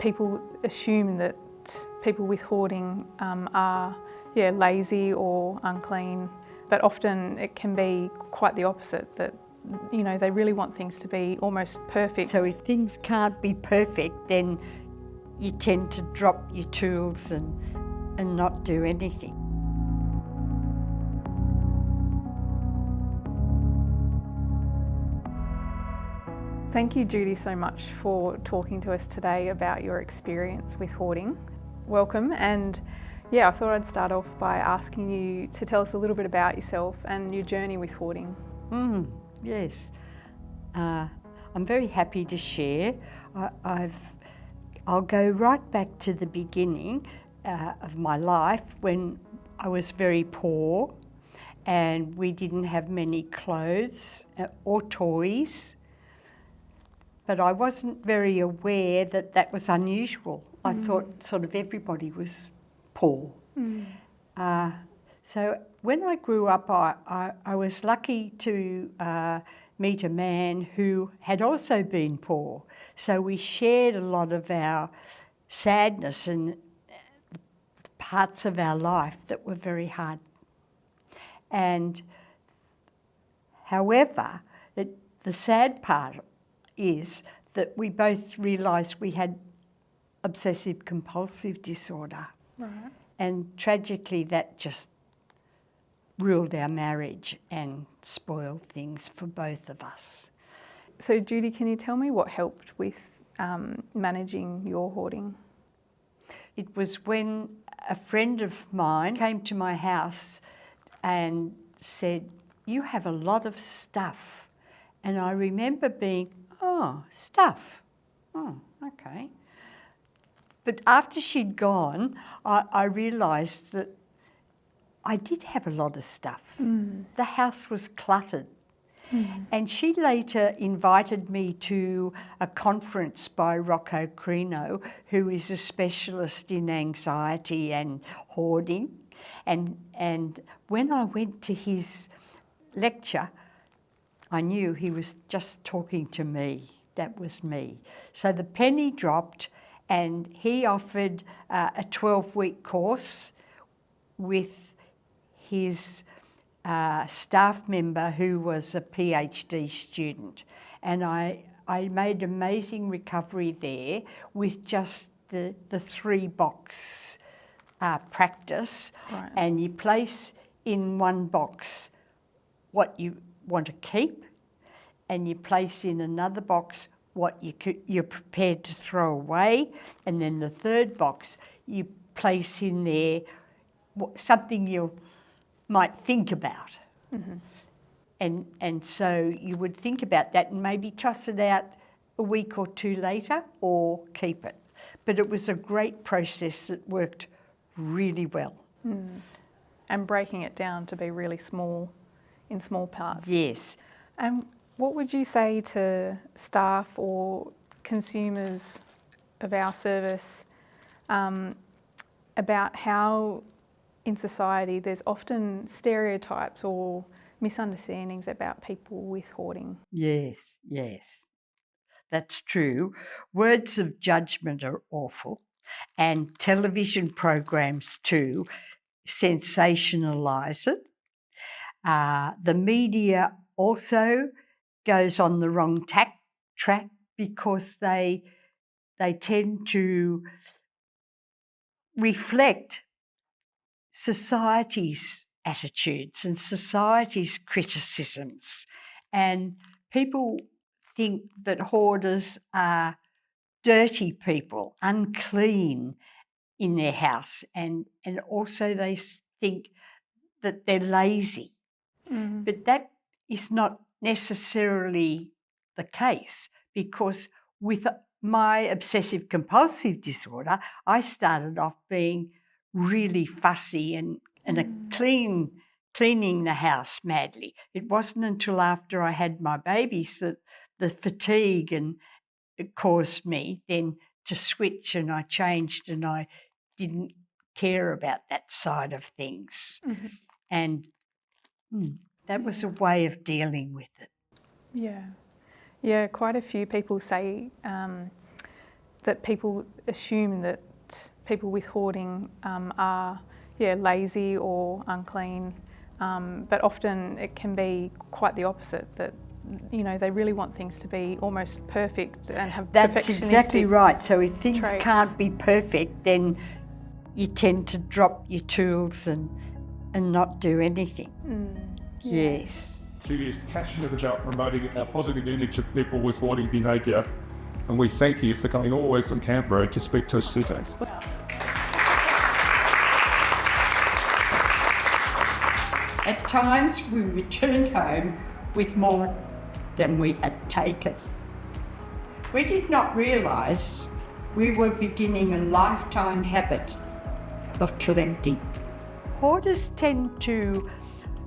people assume that people with hoarding are lazy or unclean, but often it can be quite the opposite, that they really want things to be almost perfect. So if things can't be perfect, then you tend to drop your tools and not do anything. Thank you, Judy, so much for talking to us today about your experience with hoarding. Welcome, and I thought I'd start off by asking you to tell us a little bit about yourself and your journey with hoarding. Yes, I'm very happy to share. I'll go right back to the beginning of my life when I was very poor and we didn't have many clothes or toys. But I wasn't very aware that that was unusual. I thought sort of everybody was poor. So when I grew up, I was lucky to meet a man who had also been poor. So we shared a lot of our sadness and parts of our life that were very hard. And however, the sad part is that we both realised we had obsessive compulsive disorder. Right. And tragically that just ruined our marriage and spoiled things for both of us. So Judy, can you tell me what helped with managing your hoarding? It was when a friend of mine came to my house and said, "You have a lot of stuff." And I remember being, "Oh, stuff. Oh, okay." But after she'd gone, I realised that I did have a lot of stuff. The house was cluttered. And she later invited me to a conference by Rocco Crino, who is a specialist in anxiety and hoarding. And when I went to his lecture, I knew he was just talking to me. That was me. So the penny dropped, and he offered a 12-week course with his staff member who was a PhD student. And I made amazing recovery there with just the 3-box practice. Right. And you place in one box what you want to keep, and you place in another box what you're prepared to throw away, and then the third box you place in there something you might think about. And so you would think about that and maybe toss it out a week or two later or keep it. But it was a great process that worked really well. And breaking it down to be really small, in small parts. Yes. And what would you say to staff or consumers of our service about how in society there's often stereotypes or misunderstandings about people with hoarding? Yes, yes. That's true. Words of judgment are awful, and television programs too sensationalise it. The media also goes on the wrong track because they tend to reflect society's attitudes and society's criticisms. And people think that hoarders are dirty people, unclean in their house, and also they think that they're lazy. But that is not necessarily the case, because with my obsessive compulsive disorder, I started off being really fussy and cleaning the house madly. It wasn't until after I had my babies that the fatigue and it caused me then to switch, and I changed, and I didn't care about that side of things. And that was a way of dealing with it. Yeah, quite a few people say that people assume that people with hoarding are lazy or unclean, but often it can be quite the opposite, that they really want things to be almost perfect and have That's perfectionistic exactly right. So if things traits. can't be perfect, then you tend to drop your tools and not do anything. Yes. Judy is passionate about promoting a positive image of people with hoarding behaviour, and we thank you for coming all the way from Canberra to speak to us today. At times we returned home with more than we had taken. We did not realise we were beginning a lifetime habit of collecting. Hoarders tend to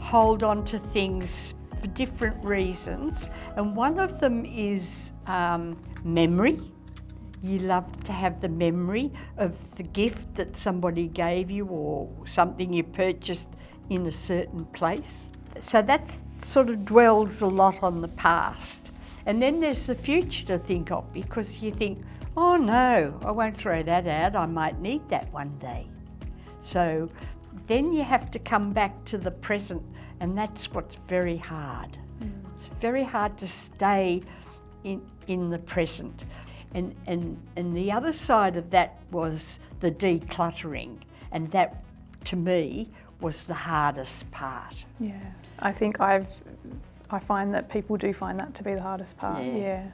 hold on to things for different reasons, and one of them is memory. You love to have the memory of the gift that somebody gave you or something you purchased in a certain place. So that sort of dwells a lot on the past. And then there's the future to think of, because you think, oh no, I won't throw that out, I might need that one day. So then you have to come back to the present, and that's what's very hard. It's very hard to stay in the present. And the other side of that was the decluttering, and that to me was the hardest part. Yeah, I think I find that people do find that to be the hardest part. Yeah.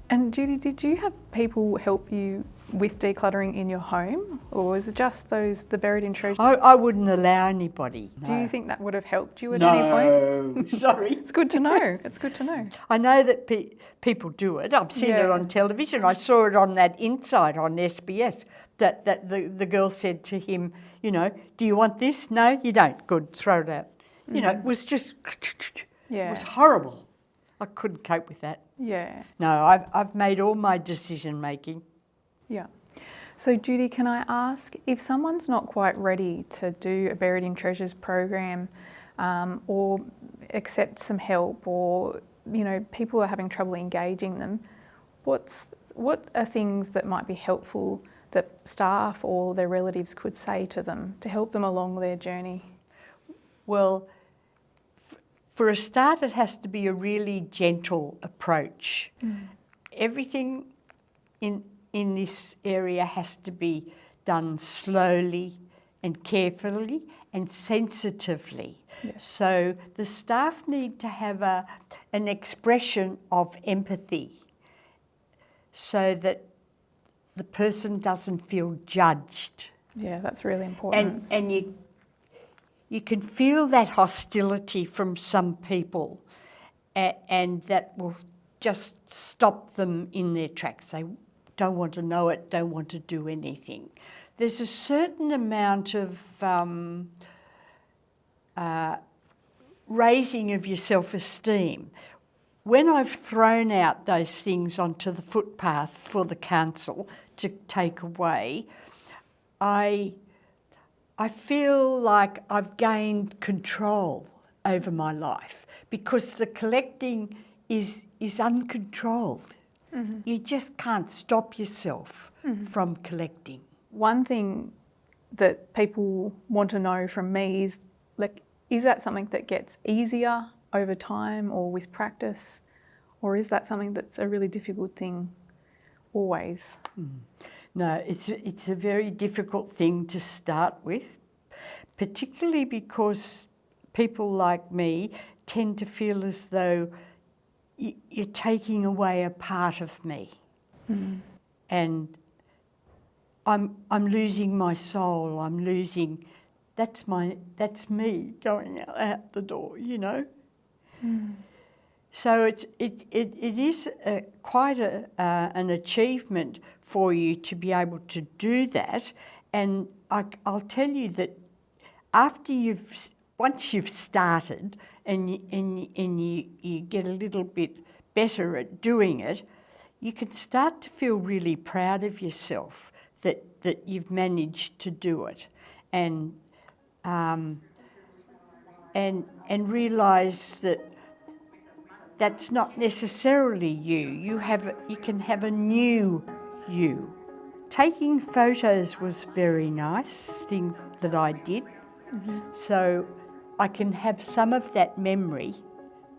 And Judy, did you have people help you with decluttering in your home, or was it just the buried in treasure? I wouldn't allow anybody. Do you think that would have helped you at No, any point? sorry. It's good to know. It's good to know. I know that people do it. I've seen it on television. I saw it on that Insight on SBS, that the girl said to him, do you want this? No, you don't. Good, throw it out. It was just, it was horrible. I couldn't cope with that. Yeah. No, I've made all my decision making. Yeah. So Judy, can I ask, if someone's not quite ready to do a Buried in Treasures program, or accept some help, or people are having trouble engaging them, what are things that might be helpful that staff or their relatives could say to them to help them along their journey? Well, for a start, it has to be a really gentle approach. Everything in this area has to be done slowly and carefully and sensitively. Yes. So the staff need to have an expression of empathy so that the person doesn't feel judged. Yeah, that's really important. And you can feel that hostility from some people, and that will just stop them in their tracks. They don't want to know it, don't want to do anything. There's a certain amount of raising of your self-esteem. When I've thrown out those things onto the footpath for the council to take away, I feel like I've gained control over my life, because the collecting is uncontrolled. You just can't stop yourself from collecting. One thing that people want to know from me is, is that something that gets easier over time or with practice, or is that something that's a really difficult thing always? No, it's a very difficult thing to start with, particularly because people like me tend to feel as though you're taking away a part of me, and I'm losing my soul. I'm losing. That's me going out the door. So it is quite an achievement for you to be able to do that, and I'll tell you that once you've started and you get a little bit better at doing it, you can start to feel really proud of yourself that you've managed to do it, and realise that that's not necessarily you. You can have a new you. Taking photos was very nice, thing that I did. So I can have some of that memory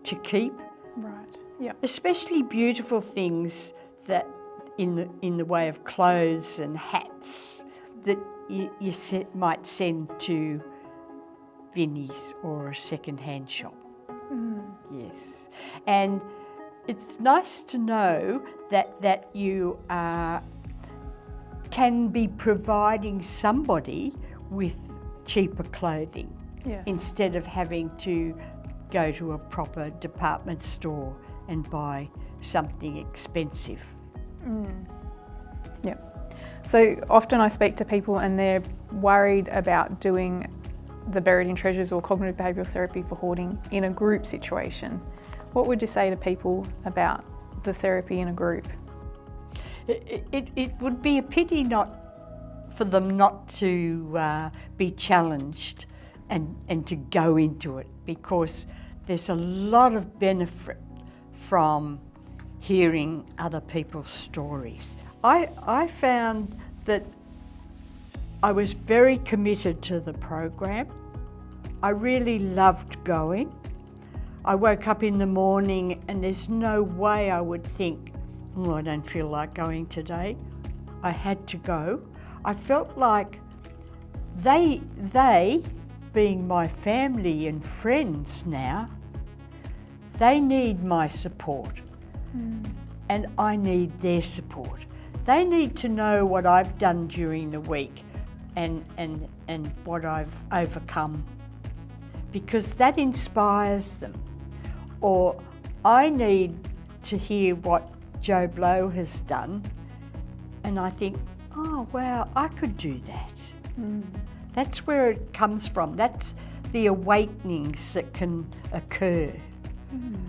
to keep. Right. Yeah. Especially beautiful things that in the way of clothes and hats that you might send to Vinnie's or a second-hand shop. Yes. And it's nice to know that you can be providing somebody with cheaper clothing. Yes. Instead of having to go to a proper department store and buy something expensive. Yeah. So often I speak to people and they're worried about doing the buried in treasures or cognitive behavioural therapy for hoarding in a group situation. What would you say to people about the therapy in a group? It would be a pity for them not to be challenged and to go into it, because there's a lot of benefit from hearing other people's stories. I found that I was very committed to the program. I really loved going. I woke up in the morning and there's no way I would think, I don't feel like going today. I had to go. I felt like they being my family and friends now, they need my support and I need their support. They need to know what I've done during the week and what I've overcome, because that inspires them. Or I need to hear what Joe Blow has done and I think, oh wow, I could do that. That's where it comes from. That's the awakenings that can occur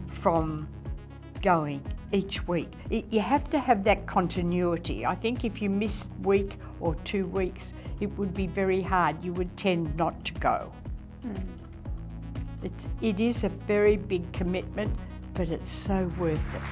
from going each week. You have to have that continuity. I think if you miss a week or 2 weeks, it would be very hard. You would tend not to go. It is a very big commitment, but it's so worth it.